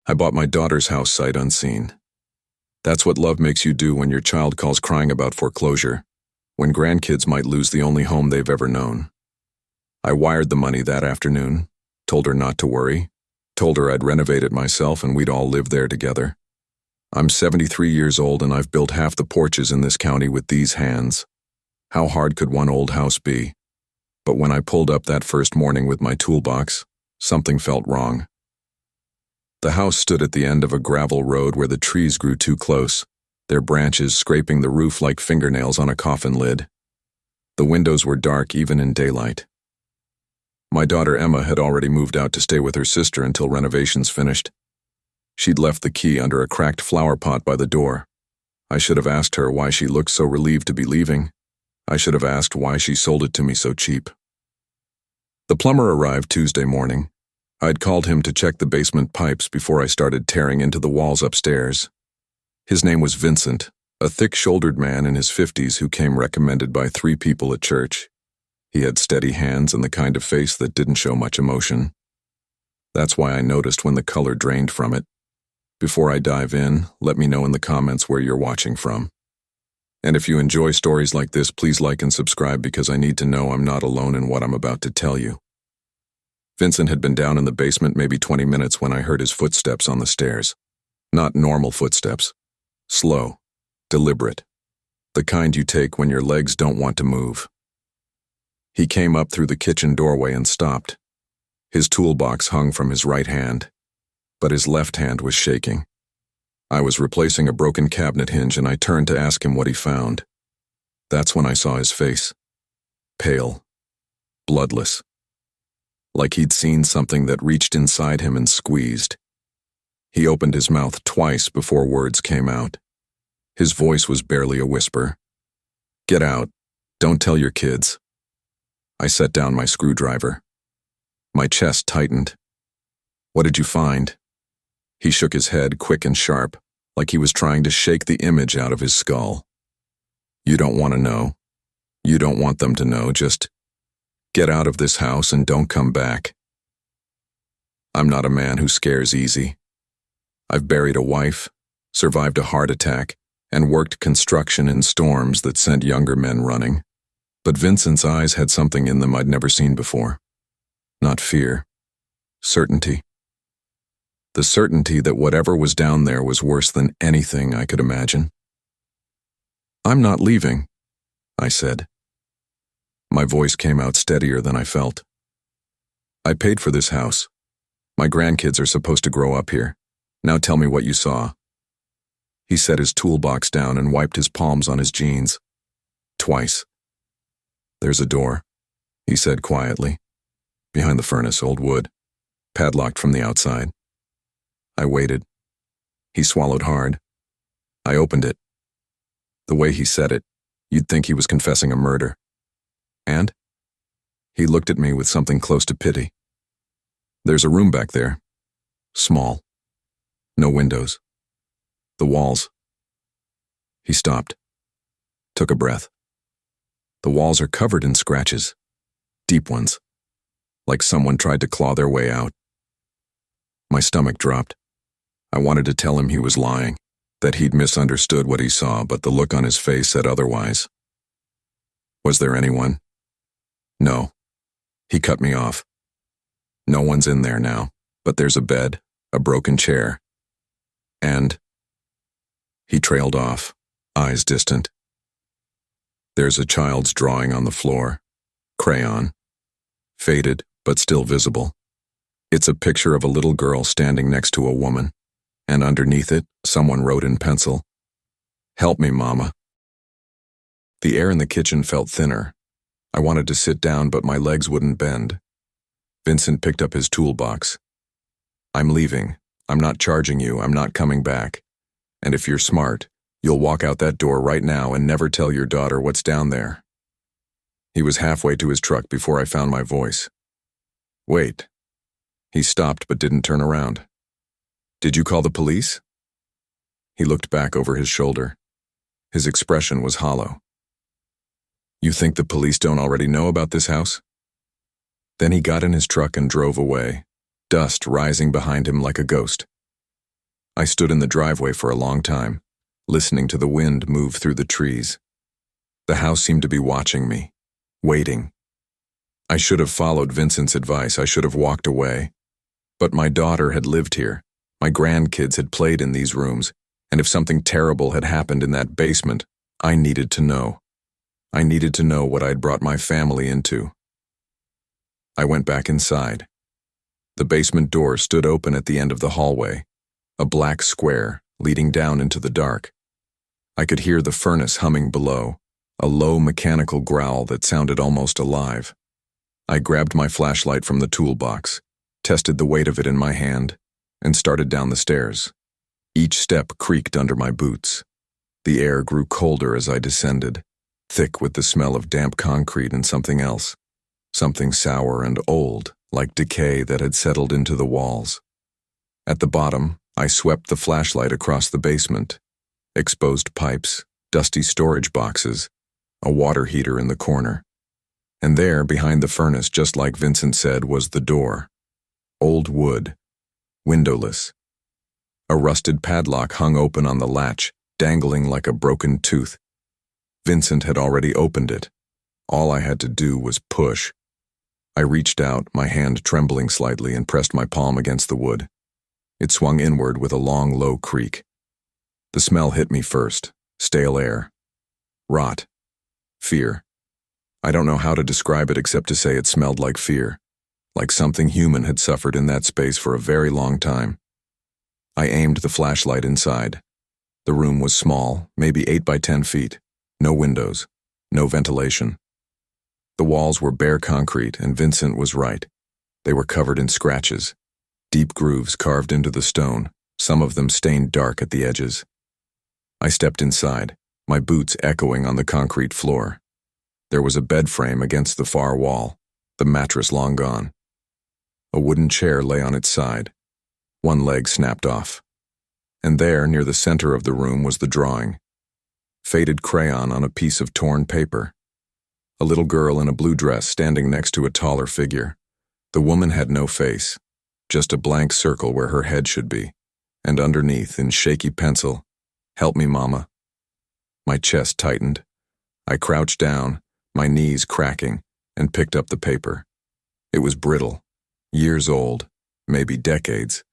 I bought my daughter's house sight unseen. That's what love makes you do when your child calls crying about foreclosure, when grandkids might lose the only home they've ever known. I wired the money that afternoon, told her not to worry, told her I'd renovate it myself and we'd all live there together. I'm 73 years old and I've built half the porches in this county with these hands. How hard could one old house be? But when I pulled up that first morning with my toolbox, something felt wrong. The house stood at the end of a gravel road where the trees grew too close, their branches scraping the roof like fingernails on a coffin lid. The windows were dark even in daylight. My daughter Emma had already moved out to stay with her sister until renovations finished. She'd left the key under a cracked flower pot by the door. I should have asked her why she looked so relieved to be leaving. I should have asked why she sold it to me so cheap. The plumber arrived Tuesday morning. I'd called him to check the basement pipes before I started tearing into the walls upstairs. His name was Vincent, a thick-shouldered man in his 50s who came recommended by 3 people at church. He had steady hands and the kind of face that didn't show much emotion. That's why I noticed when the color drained from it. Before I dive in, let me know in the comments where you're watching from. And if you enjoy stories like this, please like and subscribe because I need to know I'm not alone in what I'm about to tell you. Vincent had been down in the basement maybe 20 minutes when I heard his footsteps on the stairs. Not normal footsteps. Slow, deliberate. The kind you take when your legs don't want to move. He came up through the kitchen doorway and stopped. His toolbox hung from his right hand, but his left hand was shaking. I was replacing a broken cabinet hinge and I turned to ask him what he found. That's when I saw his face. Pale. Bloodless. Like he'd seen something that reached inside him and squeezed. He opened his mouth twice before words came out. His voice was barely a whisper. "Get out. Don't tell your kids." I set down my screwdriver. My chest tightened. "What did you find?" He shook his head quick and sharp, like he was trying to shake the image out of his skull. "You don't want to know. You don't want them to know. Just get out of this house and don't come back." I'm not a man who scares easy. I've buried a wife, survived a heart attack, and worked construction in storms that sent younger men running. But Vincent's eyes had something in them I'd never seen before. Not fear. Certainty. The certainty that whatever was down there was worse than anything I could imagine. "I'm not leaving," I said. My voice came out steadier than I felt. "I paid for this house. My grandkids are supposed to grow up here. Now tell me what you saw." He set his toolbox down and wiped his palms on his jeans. Twice. "There's a door," he said quietly. "Behind the furnace, old wood. Padlocked from the outside." I waited. He swallowed hard. I opened it. The way he said it, you'd think he was confessing a murder. "And?" He looked at me with something close to pity. "There's a room back there. Small. No windows. The walls." He stopped. Took a breath. "The walls are covered in scratches. Deep ones. Like someone tried to claw their way out." My stomach dropped. I wanted to tell him he was lying, that he'd misunderstood what he saw, but the look on his face said otherwise. "Was there anyone?" "No." He cut me off. "No one's in there now, but there's a bed, a broken chair. And..." He trailed off, eyes distant. "There's a child's drawing on the floor. Crayon. Faded, but still visible. It's a picture of a little girl standing next to a woman, and underneath it, someone wrote in pencil, 'Help me, Mama.'" The air in the kitchen felt thinner. I wanted to sit down, but my legs wouldn't bend. Vincent picked up his toolbox. "I'm leaving. I'm not charging you. I'm not coming back. And if you're smart, you'll walk out that door right now and never tell your daughter what's down there." He was halfway to his truck before I found my voice. "Wait." He stopped but didn't turn around. "Did you call the police?" He looked back over his shoulder. His expression was hollow. "You think the police don't already know about this house?" Then he got in his truck and drove away, dust rising behind him like a ghost. I stood in the driveway for a long time, listening to the wind move through the trees. The house seemed to be watching me, waiting. I should have followed Vincent's advice. I should have walked away. But my daughter had lived here. My grandkids had played in these rooms, and if something terrible had happened in that basement, I needed to know. I needed to know what I'd brought my family into. I went back inside. The basement door stood open at the end of the hallway, a black square leading down into the dark. I could hear the furnace humming below, a low mechanical growl that sounded almost alive. I grabbed my flashlight from the toolbox, tested the weight of it in my hand, and started down the stairs. Each step creaked under my boots. The air grew colder as I descended, thick with the smell of damp concrete and something else, something sour and old, like decay that had settled into the walls. At the bottom, I swept the flashlight across the basement. Exposed pipes, dusty storage boxes, a water heater in the corner. And there, behind the furnace, just like Vincent said, was the door. Old wood, windowless. A rusted padlock hung open on the latch, dangling like a broken tooth. Vincent had already opened it. All I had to do was push. I reached out, my hand trembling slightly, and pressed my palm against the wood. It swung inward with a long, low creak. The smell hit me first. Stale air. Rot. Fear. I don't know how to describe it except to say it smelled like fear, like something human had suffered in that space for a very long time. I aimed the flashlight inside. The room was small, maybe 8 by 10 feet. No windows. No ventilation. The walls were bare concrete, and Vincent was right. They were covered in scratches. Deep grooves carved into the stone, some of them stained dark at the edges. I stepped inside, my boots echoing on the concrete floor. There was a bed frame against the far wall, the mattress long gone. A wooden chair lay on its side. One leg snapped off. And there, near the center of the room, was the drawing. Faded crayon on a piece of torn paper. A little girl in a blue dress standing next to a taller figure. The woman had no face, just a blank circle where her head should be, and underneath, in shaky pencil, "Help me, Mama." My chest tightened. I crouched down, my knees cracking, and picked up the paper. It was brittle, years old, maybe decades.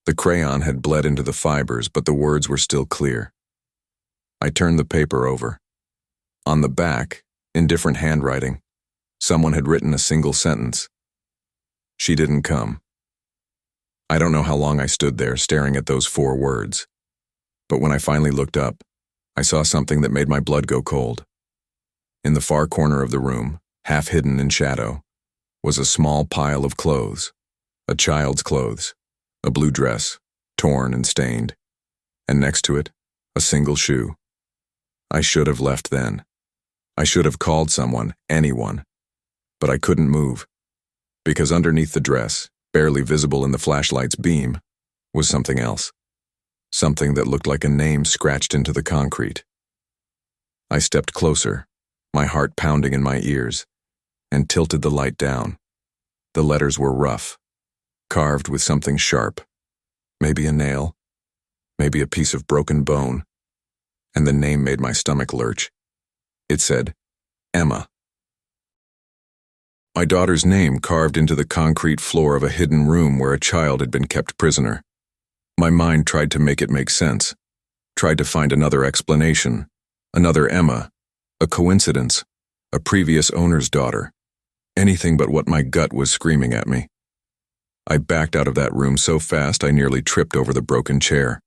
The crayon had bled into the fibers, but the words were still clear. I turned the paper over. On the back, in different handwriting, someone had written a single sentence. She didn't come. I don't know how long I stood there staring at those 4 words. But when I finally looked up, I saw something that made my blood go cold. In the far corner of the room, half hidden in shadow, was a small pile of clothes. A child's clothes, a blue dress, torn and stained, and next to it, a single shoe. I should have left then. I should have called someone, anyone. But I couldn't move, because underneath the dress, barely visible in the flashlight's beam, was something else. Something that looked like a name scratched into the concrete. I stepped closer, my heart pounding in my ears, and tilted the light down. The letters were rough, carved with something sharp. Maybe a nail, maybe a piece of broken bone, and the name made my stomach lurch. It said, Emma. My daughter's name carved into the concrete floor of a hidden room where a child had been kept prisoner. My mind tried to make it make sense, tried to find another explanation, another Emma, a coincidence, a previous owner's daughter, anything but what my gut was screaming at me. I backed out of that room so fast I nearly tripped over the broken chair.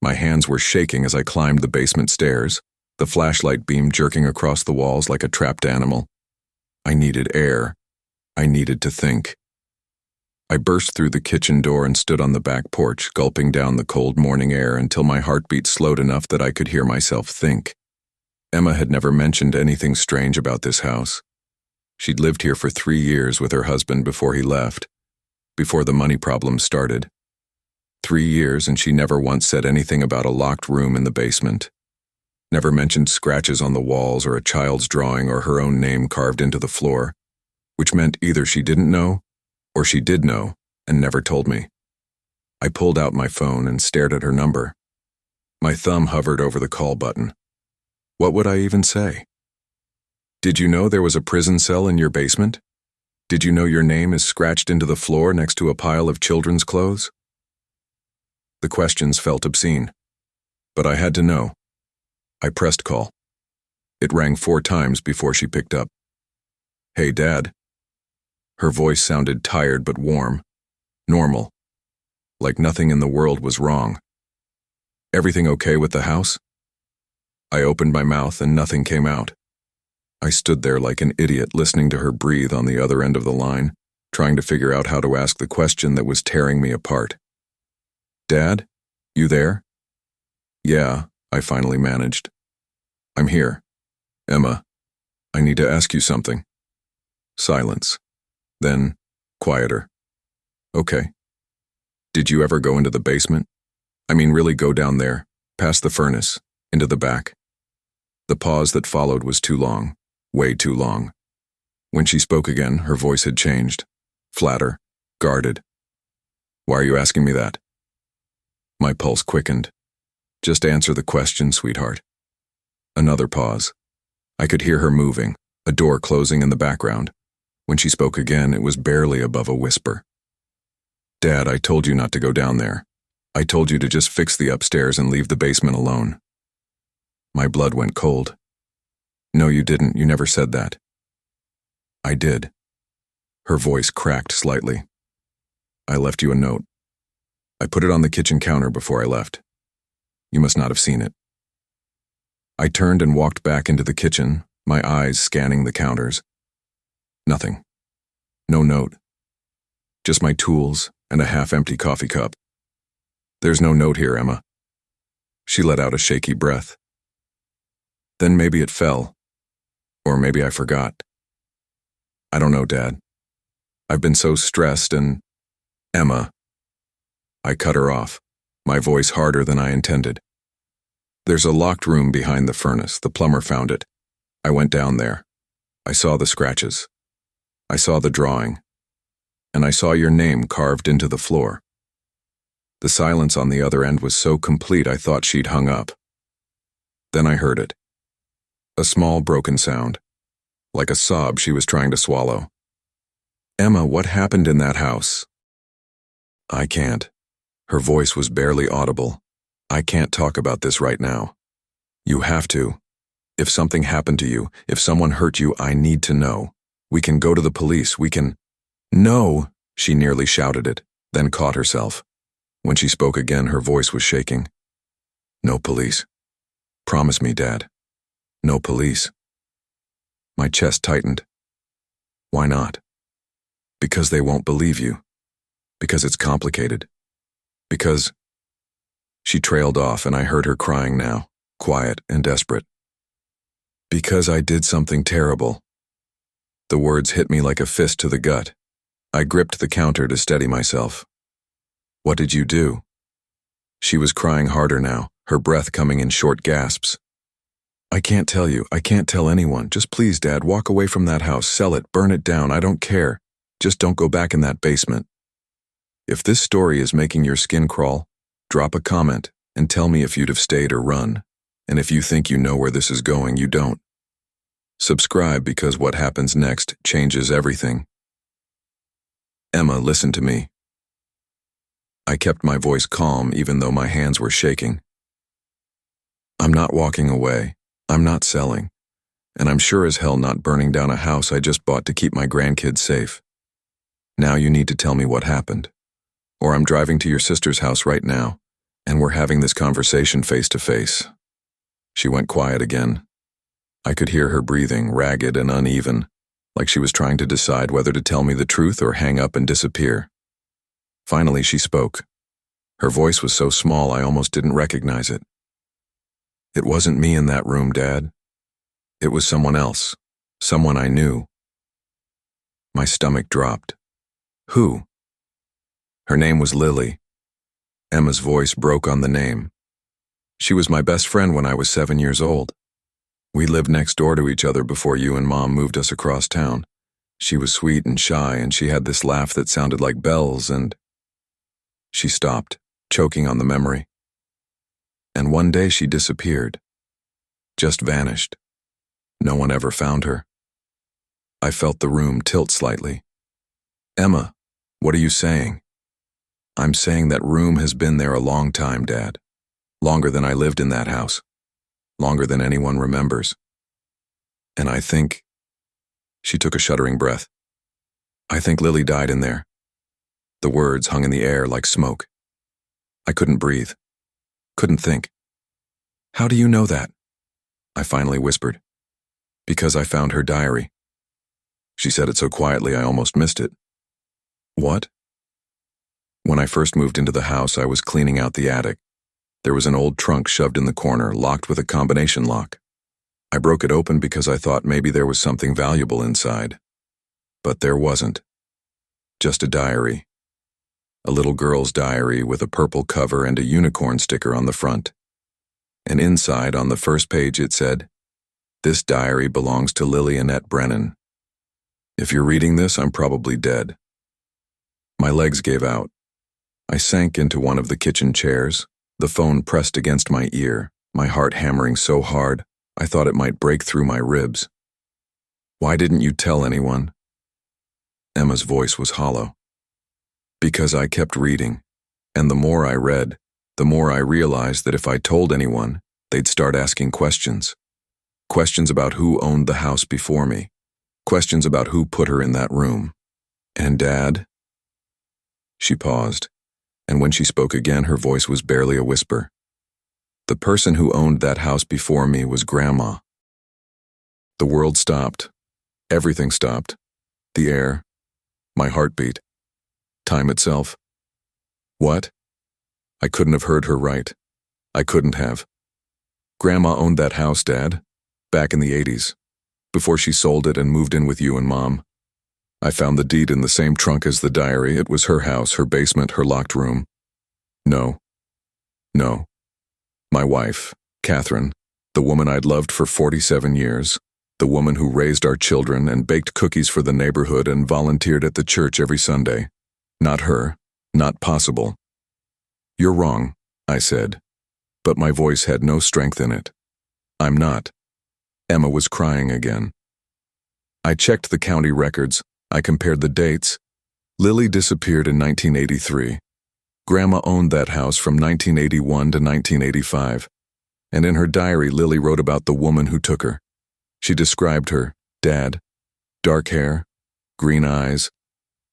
My hands were shaking as I climbed the basement stairs, the flashlight beam jerking across the walls like a trapped animal. I needed air. I needed to think. I burst through the kitchen door and stood on the back porch, gulping down the cold morning air until my heartbeat slowed enough that I could hear myself think. Emma had never mentioned anything strange about this house. She'd lived here for 3 years with her husband before he left, before the money problems started. 3 years, and she never once said anything about a locked room in the basement. Never mentioned scratches on the walls or a child's drawing or her own name carved into the floor, which meant either she didn't know or she did know and never told me. I pulled out my phone and stared at her number. My thumb hovered over the call button. What would I even say? Did you know there was a prison cell in your basement? Did you know your name is scratched into the floor next to a pile of children's clothes? The questions felt obscene, but I had to know. I pressed call. It rang 4 times before she picked up. Hey, Dad. Her voice sounded tired but warm, normal, like nothing in the world was wrong. Everything okay with the house? I opened my mouth and nothing came out. I stood there like an idiot listening to her breathe on the other end of the line, trying to figure out how to ask the question that was tearing me apart. Dad, you there? Yeah, I finally managed. I'm here. Emma, I need to ask you something. Silence. Then, quieter. Okay. Did you ever go into the basement? I mean, really go down there, past the furnace, into the back? The pause that followed was too long, way too long. When she spoke again, her voice had changed, flatter, guarded. Why are you asking me that? My pulse quickened. Just answer the question, sweetheart. Another pause. I could hear her moving, a door closing in the background. When she spoke again, it was barely above a whisper. Dad, I told you not to go down there. I told you to just fix the upstairs and leave the basement alone. My blood went cold. No, you didn't. You never said that. I did. Her voice cracked slightly. I left you a note. I put it on the kitchen counter before I left. You must not have seen it. I turned and walked back into the kitchen, my eyes scanning the counters. Nothing. No note. Just my tools and a half-empty coffee cup. There's no note here, Emma. She let out a shaky breath. Then maybe it fell. Or maybe I forgot. I don't know, Dad. I've been so stressed and... Emma. I cut her off, my voice harder than I intended. There's a locked room behind the furnace. The plumber found it. I went down there. I saw the scratches. I saw the drawing. And I saw your name carved into the floor. The silence on the other end was so complete I thought she'd hung up. Then I heard it. A small broken sound, like a sob she was trying to swallow. Emma, what happened in that house? I can't. Her voice was barely audible. I can't talk about this right now. You have to. If something happened to you, if someone hurt you, I need to know. We can go to the police, we can... No, she nearly shouted it, then caught herself. When she spoke again, her voice was shaking. No police. Promise me, Dad. No police. My chest tightened. Why not? Because they won't believe you. Because it's complicated. Because... She trailed off and I heard her crying now, quiet and desperate. Because I did something terrible. The words hit me like a fist to the gut. I gripped the counter to steady myself. What did you do? She was crying harder now, her breath coming in short gasps. I can't tell you. I can't tell anyone. Just please, Dad, walk away from that house, sell it, burn it down. I don't care. Just don't go back in that basement. If this story is making your skin crawl, drop a comment and tell me if you'd have stayed or run. And if you think you know where this is going, you don't. Subscribe because what happens next changes everything. Emma, listen to me. I kept my voice calm even though my hands were shaking. I'm not walking away. I'm not selling. And I'm sure as hell not burning down a house I just bought to keep my grandkids safe. Now you need to tell me what happened. Or I'm driving to your sister's house right now, and we're having this conversation face to face. She went quiet again. I could hear her breathing, ragged and uneven, like she was trying to decide whether to tell me the truth or hang up and disappear. Finally, she spoke. Her voice was so small I almost didn't recognize it. It wasn't me in that room, Dad. It was someone else, someone I knew. My stomach dropped. Who? Her name was Lily. Emma's voice broke on the name. She was my best friend when I was 7 years old. We lived next door to each other before you and Mom moved us across town. She was sweet and shy, and she had this laugh that sounded like bells, and... She stopped, choking on the memory. And one day she disappeared. Just vanished. No one ever found her. I felt the room tilt slightly. Emma, what are you saying? I'm saying that room has been there a long time, Dad. Longer than I lived in that house. Longer than anyone remembers. And I think... She took a shuddering breath. I think Lily died in there. The words hung in the air like smoke. I couldn't breathe. Couldn't think. How do you know that? I finally whispered. Because I found her diary. She said it so quietly I almost missed it. What? When I first moved into the house, I was cleaning out the attic. There was an old trunk shoved in the corner, locked with a combination lock. I broke it open because I thought maybe there was something valuable inside. But there wasn't. Just a diary. A little girl's diary with a purple cover and a unicorn sticker on the front. And inside, on the first page, it said, "This diary belongs to Lily Annette Brennan. If you're reading this, I'm probably dead." My legs gave out. I sank into one of the kitchen chairs, the phone pressed against my ear, my heart hammering so hard, I thought it might break through my ribs. Why didn't you tell anyone? Emma's voice was hollow. Because I kept reading, and the more I read, the more I realized that if I told anyone, they'd start asking questions. Questions about who owned the house before me. Questions about who put her in that room. And Dad? She paused, and when she spoke again, her voice was barely a whisper. The person who owned that house before me was Grandma. The world stopped. Everything stopped. The air. My heartbeat. Time itself. What? I couldn't have heard her right. I couldn't have. Grandma owned that house, Dad, back in the 80s, before she sold it and moved in with you and Mom. I found the deed in the same trunk as the diary. It was her house, her basement, her locked room. No. My wife, Catherine, the woman I'd loved for 47 years, the woman who raised our children and baked cookies for the neighborhood and volunteered at the church every Sunday. Not her. Not possible. You're wrong, I said, but my voice had no strength in it. I'm not. Emma was crying again. I checked the county records. I compared the dates. Lily disappeared in 1983. Grandma owned that house from 1981 to 1985. And in her diary, Lily wrote about the woman who took her. She described her, Dad, dark hair, green eyes,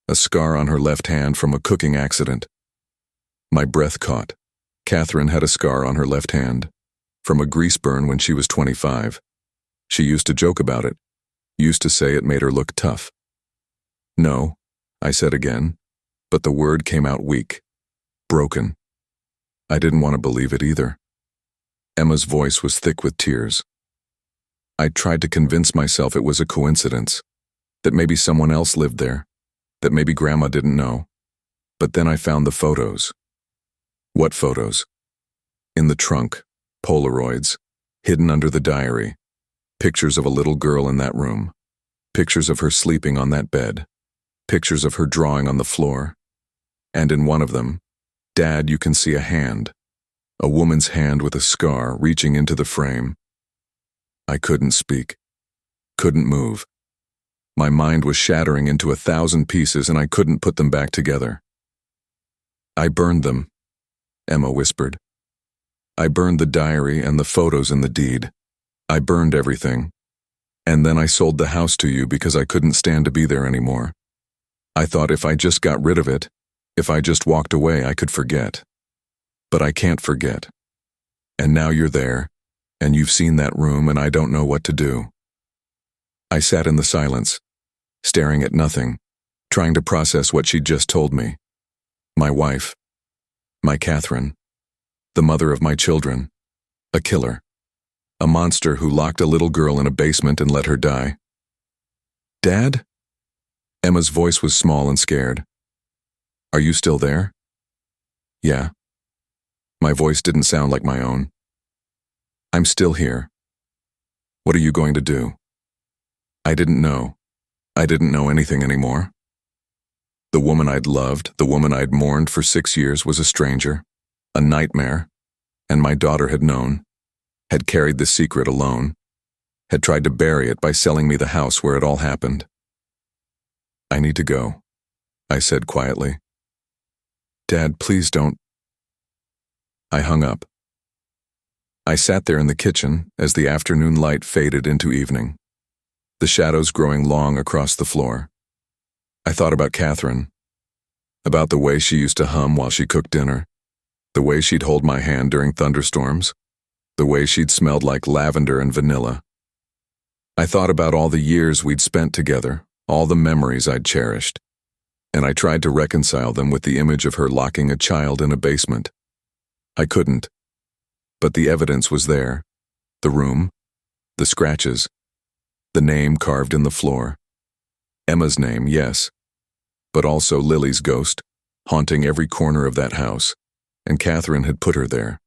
a scar on her left hand from a cooking accident. My breath caught. Catherine had a scar on her left hand, from a grease burn when she was 25. She used to joke about it, used to say it made her look tough. No, I said again, but the word came out weak, broken. I didn't want to believe it either. Emma's voice was thick with tears. I tried to convince myself it was a coincidence, that maybe someone else lived there, that maybe Grandma didn't know. But then I found the photos. What photos? In the trunk, Polaroids, hidden under the diary, pictures of a little girl in that room, pictures of her sleeping on that bed, pictures of her drawing on the floor. And in one of them, Dad, you can see a hand, a woman's hand with a scar reaching into the frame. I couldn't speak, couldn't move. My mind was shattering into 1,000 pieces and I couldn't put them back together. I burned them, Emma whispered. I burned the diary and the photos and the deed. I burned everything. And then I sold the house to you because I couldn't stand to be there anymore. I thought if I just got rid of it, if I just walked away, I could forget. But I can't forget. And now you're there, and you've seen that room, and I don't know what to do. I sat in the silence, staring at nothing, trying to process what she'd just told me. My wife, my Catherine, the mother of my children, a killer, a monster who locked a little girl in a basement and let her die. Dad? Emma's voice was small and scared. Are you still there? Yeah. My voice didn't sound like my own. I'm still here. What are you going to do? I didn't know. I didn't know anything anymore. The woman I'd loved, the woman I'd mourned for 6 years, was a stranger, a nightmare, and my daughter had known, had carried the secret alone, had tried to bury it by selling me the house where it all happened. "I need to go," I said quietly. "Dad, please don't." I hung up. I sat there in the kitchen as the afternoon light faded into evening, the shadows growing long across the floor. I thought about Catherine, about the way she used to hum while she cooked dinner, the way she'd hold my hand during thunderstorms, the way she'd smelled like lavender and vanilla. I thought about all the years we'd spent together, all the memories I'd cherished, and I tried to reconcile them with the image of her locking a child in a basement. I couldn't, but the evidence was there: the room, the scratches, the name carved in the floor. Emma's name, yes, but also Lily's ghost, haunting every corner of that house, and Catherine had put her there.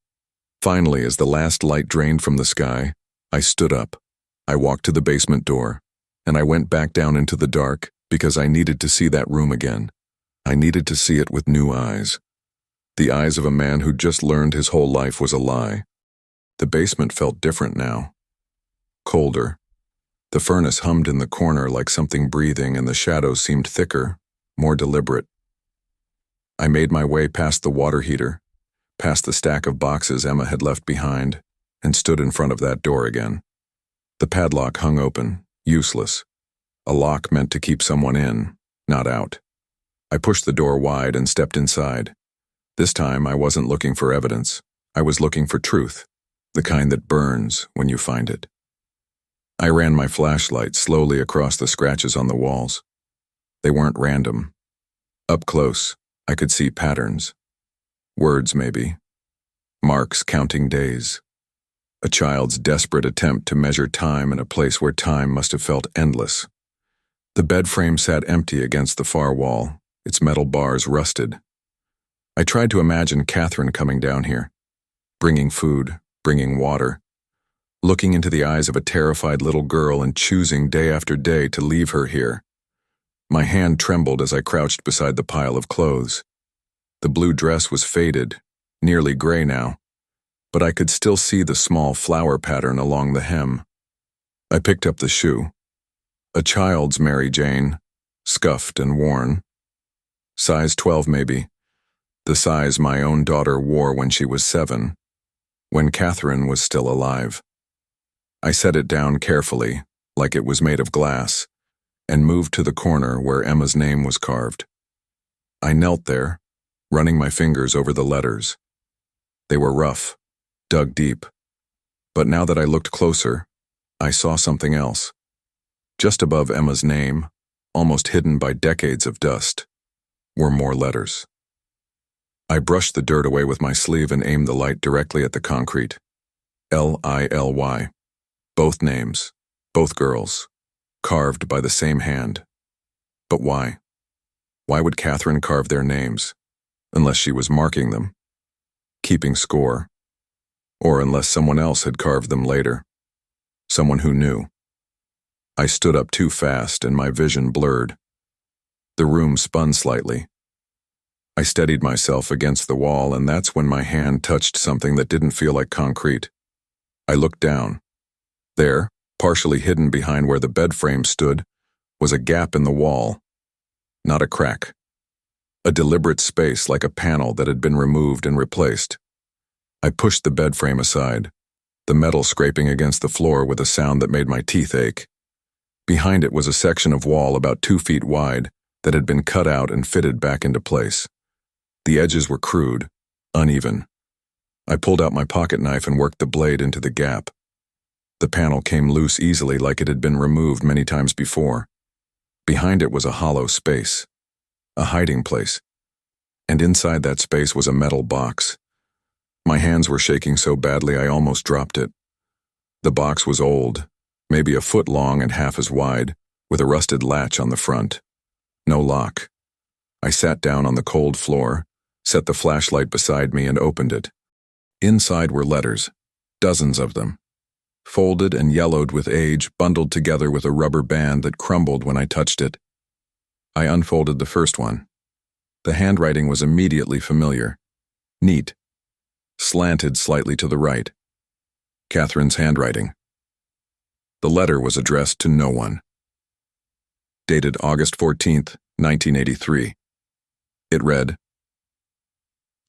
Finally, as the last light drained from the sky, I stood up. I walked to the basement door, and I went back down into the dark because I needed to see that room again. I needed to see it with new eyes. The eyes of a man who'd just learned his whole life was a lie. The basement felt different now. Colder. The furnace hummed in the corner like something breathing, and the shadows seemed thicker, more deliberate. I made my way past the water heater, past the stack of boxes Emma had left behind, and stood in front of that door again. The padlock hung open, useless. A lock meant to keep someone in, not out. I pushed the door wide and stepped inside. This time I wasn't looking for evidence. I was looking for truth, the kind that burns when you find it. I ran my flashlight slowly across the scratches on the walls. They weren't random. Up close, I could see patterns. Words, maybe. Marks counting days. A child's desperate attempt to measure time in a place where time must have felt endless. The bed frame sat empty against the far wall, its metal bars rusted. I tried to imagine Catherine coming down here, bringing food, bringing water, looking into the eyes of a terrified little girl and choosing day after day to leave her here. My hand trembled as I crouched beside the pile of clothes. The blue dress was faded, nearly gray now, but I could still see the small flower pattern along the hem. I picked up the shoe. A child's Mary Jane, scuffed and worn. Size 12 maybe, the size my own daughter wore when she was 7, when Catherine was still alive. I set it down carefully, like it was made of glass, and moved to the corner where Emma's name was carved. I knelt there, running my fingers over the letters. They were rough, dug deep, but now that I looked closer, I saw something else. Just above Emma's name, almost hidden by decades of dust, were more letters. I brushed the dirt away with my sleeve and aimed the light directly at the concrete. Lily. Both names, both girls, carved by the same hand. But why? Why would Catherine carve their names, unless she was marking them, keeping score, or unless someone else had carved them later, someone who knew? I stood up too fast and my vision blurred. The room spun slightly. I steadied myself against the wall, and that's when my hand touched something that didn't feel like concrete. I looked down. There, partially hidden behind where the bed frame stood, was a gap in the wall. Not a crack. A deliberate space like a panel that had been removed and replaced. I pushed the bed frame aside, the metal scraping against the floor with a sound that made my teeth ache. Behind it was a section of wall about 2 feet wide that had been cut out and fitted back into place. The edges were crude, uneven. I pulled out my pocket knife and worked the blade into the gap. The panel came loose easily, like it had been removed many times before. Behind it was a hollow space, a hiding place, and inside that space was a metal box. My hands were shaking so badly I almost dropped it. The box was old, maybe a foot long and half as wide, with a rusted latch on the front. No lock. I sat down on the cold floor, set the flashlight beside me, and opened it. Inside were letters, dozens of them. Folded and yellowed with age, bundled together with a rubber band that crumbled when I touched it. I unfolded the first one, The handwriting was immediately familiar. Neat. Slanted slightly to the right. Catherine's handwriting. The letter was addressed to no one. Dated August 14th, 1983. It read,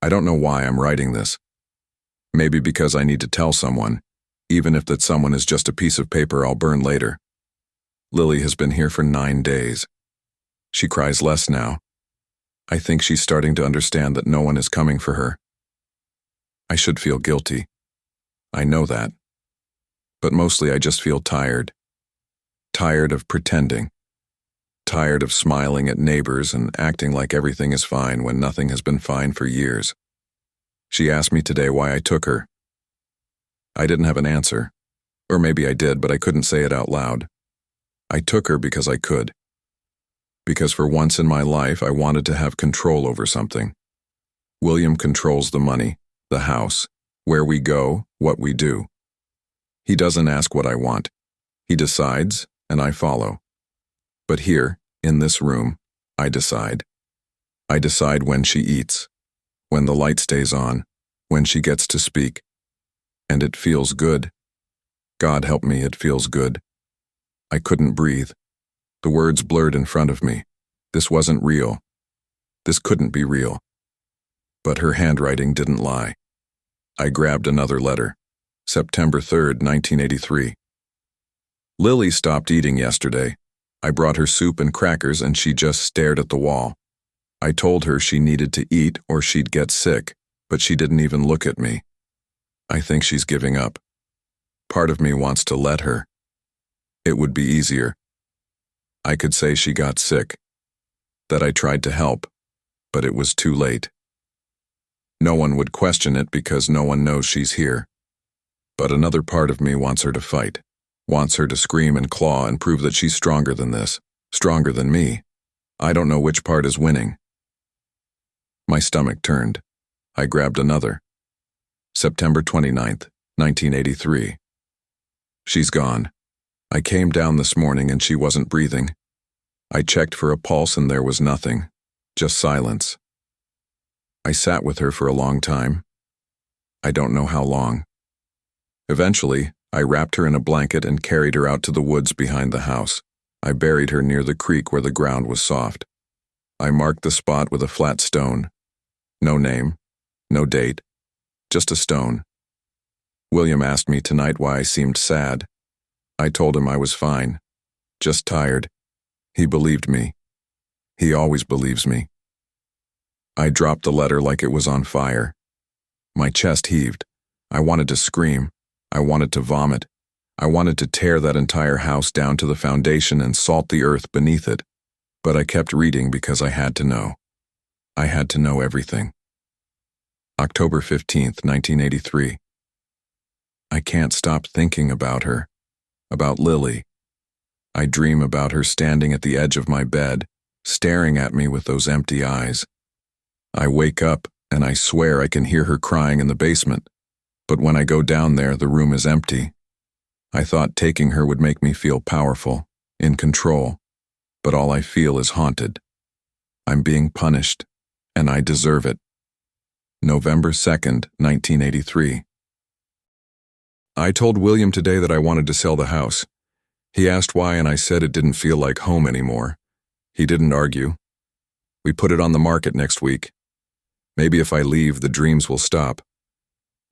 I don't know why I'm writing this. Maybe because I need to tell someone, even if that someone is just a piece of paper I'll burn later. Lily has been here for 9 days. She cries less now. I think she's starting to understand that no one is coming for her. I should feel guilty. I know that. But mostly I just feel tired. Tired of pretending. Tired of smiling at neighbors and acting like everything is fine when nothing has been fine for years. She asked me today why I took her. I didn't have an answer. Or maybe I did, but I couldn't say it out loud. I took her because I could. Because for once in my life I wanted to have control over something. William controls the money, the house, where we go, what we do. He doesn't ask what I want. He decides, and I follow. But here, in this room, I decide. I decide when she eats, when the light stays on, when she gets to speak. And it feels good. God help me, it feels good. I couldn't breathe. The words blurred in front of me. This wasn't real. This couldn't be real. But her handwriting didn't lie. I grabbed another letter. September 3rd, 1983. Lily stopped eating yesterday. I brought her soup and crackers and she just stared at the wall. I told her she needed to eat or she'd get sick, but she didn't even look at me. I think she's giving up. Part of me wants to let her. It would be easier. I could say she got sick, that I tried to help, but it was too late. No one would question it because no one knows she's here. But another part of me wants her to fight, wants her to scream and claw and prove that she's stronger than this, stronger than me. I don't know which part is winning. My stomach turned. I grabbed another. September 29th, 1983. She's gone. I came down this morning and she wasn't breathing. I checked for a pulse and there was nothing, just silence. I sat with her for a long time. I don't know how long. Eventually, I wrapped her in a blanket and carried her out to the woods behind the house. I buried her near the creek where the ground was soft. I marked the spot with a flat stone. No name, no date, just a stone. William asked me tonight why I seemed sad. I told him I was fine, just tired. He believed me. He always believes me. I dropped the letter like it was on fire. My chest heaved. I wanted to scream. I wanted to vomit. I wanted to tear that entire house down to the foundation and salt the earth beneath it. But I kept reading because I had to know. I had to know everything. October 15th, 1983. I can't stop thinking about her, about Lily. I dream about her standing at the edge of my bed, staring at me with those empty eyes. I wake up and I swear I can hear her crying in the basement, but when I go down there, the room is empty. I thought taking her would make me feel powerful, in control, but all I feel is haunted. I'm being punished, and I deserve it. November 2nd, 1983. I told William today that I wanted to sell the house. He asked why and I said it didn't feel like home anymore. He didn't argue. We put it on the market next week. Maybe if I leave, the dreams will stop.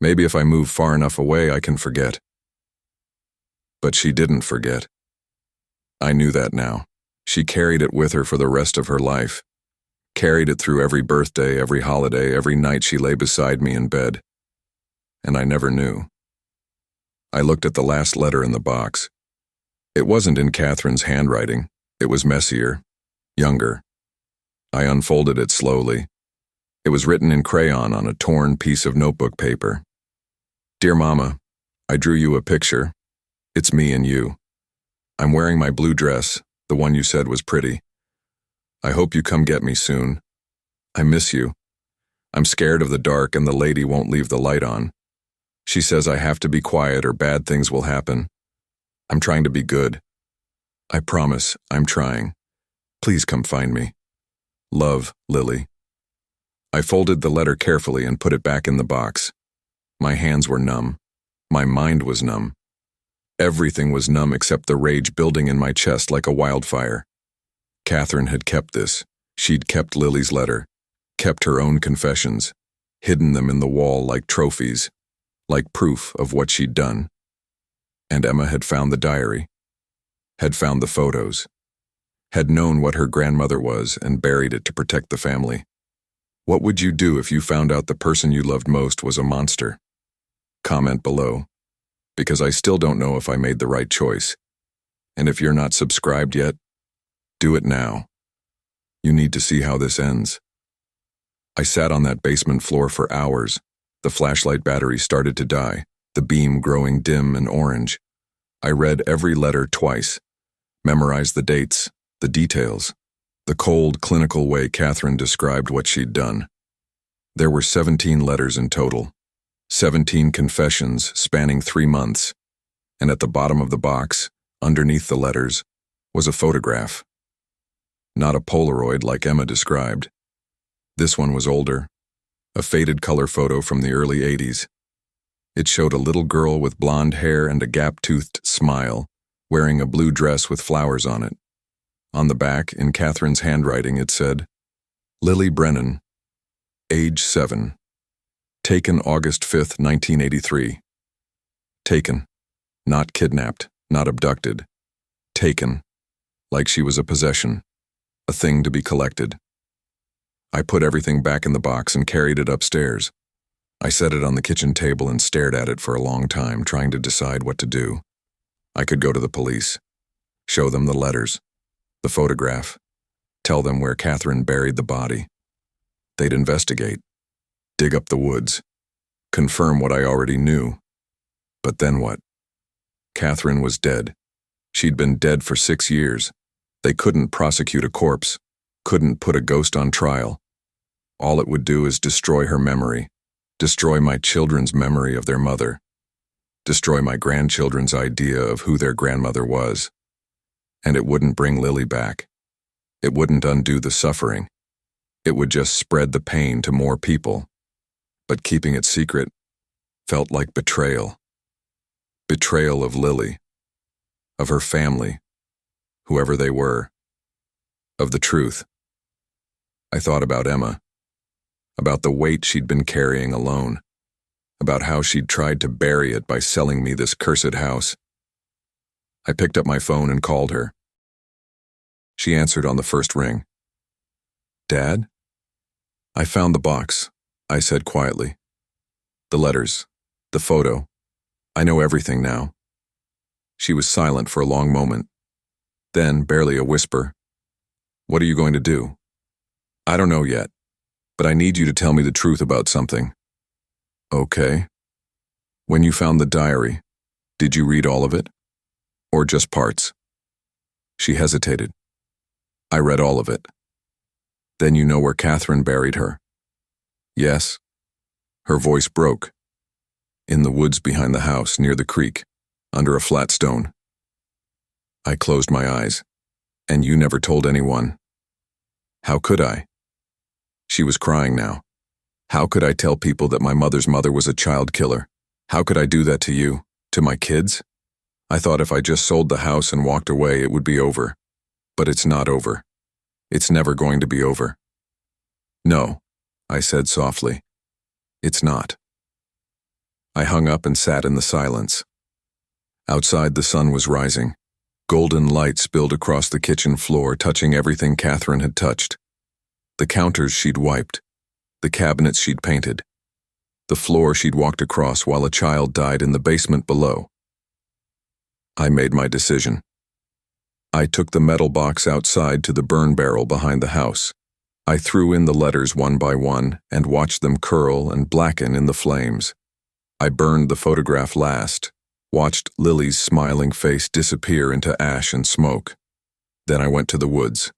Maybe if I move far enough away, I can forget. But she didn't forget. I knew that now. She carried it with her for the rest of her life. Carried it through every birthday, every holiday, every night she lay beside me in bed. And I never knew. I looked at the last letter in the box. It wasn't in Catherine's handwriting. It was messier, younger. I unfolded it slowly. It was written in crayon on a torn piece of notebook paper. Dear Mama, I drew you a picture. It's me and you. I'm wearing my blue dress, the one you said was pretty. I hope you come get me soon. I miss you. I'm scared of the dark and the lady won't leave the light on. She says I have to be quiet or bad things will happen. I'm trying to be good. I promise I'm trying. Please come find me. Love, Lily. I folded the letter carefully and put it back in the box. My hands were numb. My mind was numb. Everything was numb except the rage building in my chest like a wildfire. Catherine had kept this. She'd kept Lily's letter, kept her own confessions, hidden them in the wall like trophies, like proof of what she'd done. And Emma had found the diary, had found the photos, had known what her grandmother was and buried it to protect the family. What would you do if you found out the person you loved most was a monster? Comment below, because I still don't know if I made the right choice. And if you're not subscribed yet, do it now. You need to see how this ends. I sat on that basement floor for hours. The flashlight battery started to die, the beam growing dim and orange. I read every letter twice, memorized the dates, the details, the cold, clinical way Catherine described what she'd done. There were 17 letters in total, 17 confessions spanning 3 months, and at the bottom of the box, underneath the letters, was a photograph. Not a Polaroid like Emma described. This one was older, a faded color photo from the early 80s. It showed a little girl with blonde hair and a gap-toothed smile, wearing a blue dress with flowers on it. On the back, in Catherine's handwriting, it said, Lily Brennan, age 7. Taken August 5th, 1983. Taken. Not kidnapped, not abducted. Taken. Like she was a possession, a thing to be collected. I put everything back in the box and carried it upstairs. I set it on the kitchen table and stared at it for a long time, trying to decide what to do. I could go to the police, show them the letters, the photograph, tell them where Catherine buried the body. They'd investigate, dig up the woods, confirm what I already knew. But then what? Catherine was dead. She'd been dead for 6 years. They couldn't prosecute a corpse, couldn't put a ghost on trial. All it would do is destroy her memory, destroy my children's memory of their mother, destroy my grandchildren's idea of who their grandmother was. And it wouldn't bring Lily back. It wouldn't undo the suffering. It would just spread the pain to more people. But keeping it secret felt like betrayal. Betrayal of Lily, of her family, whoever they were, of the truth. I thought about Emma, about the weight she'd been carrying alone, about how she'd tried to bury it by selling me this cursed house. I picked up my phone and called her. She answered on the first ring. Dad? I found the box, I said quietly. The letters, the photo. I know everything now. She was silent for a long moment. Then, barely a whisper. What are you going to do? I don't know yet, but I need you to tell me the truth about something. Okay. When you found the diary, did you read all of it? Or just parts? She hesitated. I read all of it. Then you know where Catherine buried her? Yes. Her voice broke. In the woods behind the house, near the creek, under a flat stone. I closed my eyes. And you never told anyone. How could I? She was crying now. How could I tell people that my mother's mother was a child killer? How could I do that to you, to my kids? I thought if I just sold the house and walked away, it would be over. But it's not over. It's never going to be over. No, I said softly. It's not. I hung up and sat in the silence. Outside, the sun was rising. Golden light spilled across the kitchen floor, touching everything Catherine had touched. The counters she'd wiped, the cabinets she'd painted, the floor she'd walked across while a child died in the basement below. I made my decision. I took the metal box outside to the burn barrel behind the house. I threw in the letters one by one and watched them curl and blacken in the flames. I burned the photograph last, watched Lily's smiling face disappear into ash and smoke. Then I went to the woods.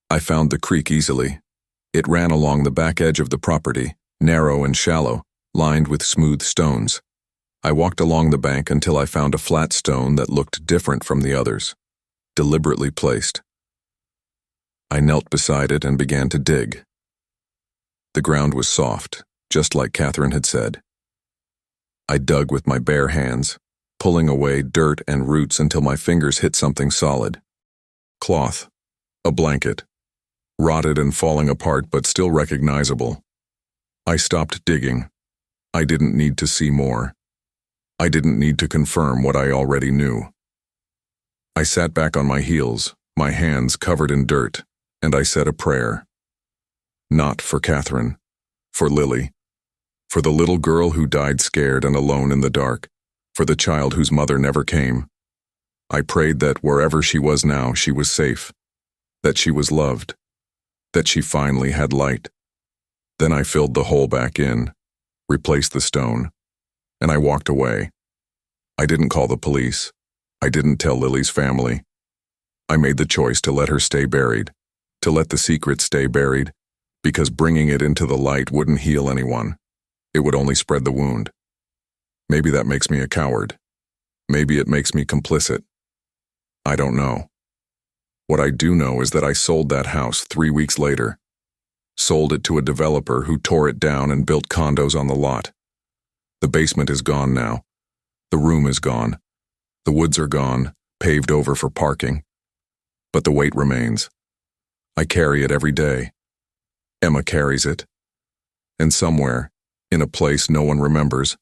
I found the creek easily. It ran along the back edge of the property, narrow and shallow, lined with smooth stones. I walked along the bank until I found a flat stone that looked different from the others, deliberately placed. I knelt beside it and began to dig. The ground was soft, just like Catherine had said. I dug with my bare hands, pulling away dirt and roots until my fingers hit something solid. Cloth. A blanket. Rotted and falling apart but still recognizable. I stopped digging. I didn't need to see more. I didn't need to confirm what I already knew. I sat back on my heels, my hands covered in dirt, and I said a prayer. Not for Catherine, for Lily, for the little girl who died scared and alone in the dark, for the child whose mother never came. I prayed that wherever she was now, she was safe, that she was loved, that she finally had light. Then I filled the hole back in, replaced the stone, and I walked away. I didn't call the police. I didn't tell Lily's family. I made the choice to let her stay buried, to let the secret stay buried, because bringing it into the light wouldn't heal anyone. It would only spread the wound. Maybe that makes me a coward. Maybe it makes me complicit. I don't know. What I do know is that I sold that house 3 weeks later. Sold it to a developer who tore it down and built condos on the lot. The basement is gone now. The room is gone. The woods are gone, paved over for parking. But the weight remains. I carry it every day. Emma carries it. And somewhere, in a place no one remembers,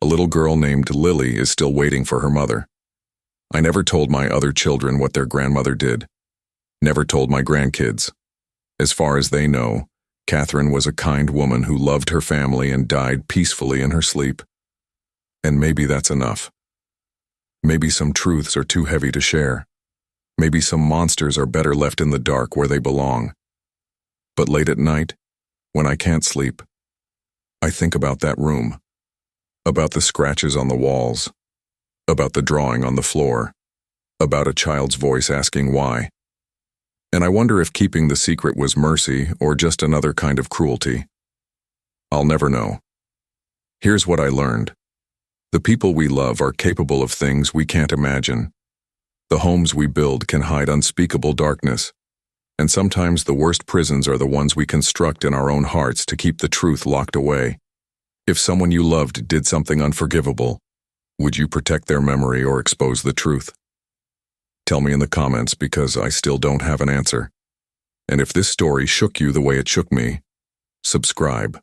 a little girl named Lily is still waiting for her mother. I never told my other children what their grandmother did. Never told my grandkids. As far as they know, Catherine was a kind woman who loved her family and died peacefully in her sleep. And maybe that's enough. Maybe some truths are too heavy to share. Maybe some monsters are better left in the dark where they belong. But late at night, when I can't sleep, I think about that room, about the scratches on the walls, about the drawing on the floor, about a child's voice asking why. And I wonder if keeping the secret was mercy or just another kind of cruelty. I'll never know. Here's what I learned. The people we love are capable of things we can't imagine. The homes we build can hide unspeakable darkness, and sometimes the worst prisons are the ones we construct in our own hearts to keep the truth locked away. If someone you loved did something unforgivable, would you protect their memory or expose the truth? Tell me in the comments because I still don't have an answer. And if this story shook you the way it shook me, subscribe.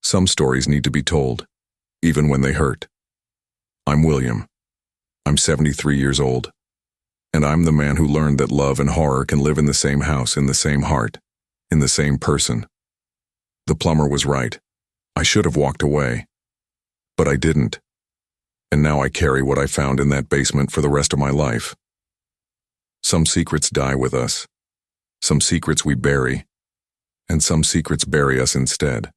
Some stories need to be told, even when they hurt. I'm William. I'm 73 years old. And I'm the man who learned that love and horror can live in the same house, in the same heart, in the same person. The plumber was right. I should have walked away. But I didn't. And now I carry what I found in that basement for the rest of my life. Some secrets die with us. Some secrets we bury. And some secrets bury us instead.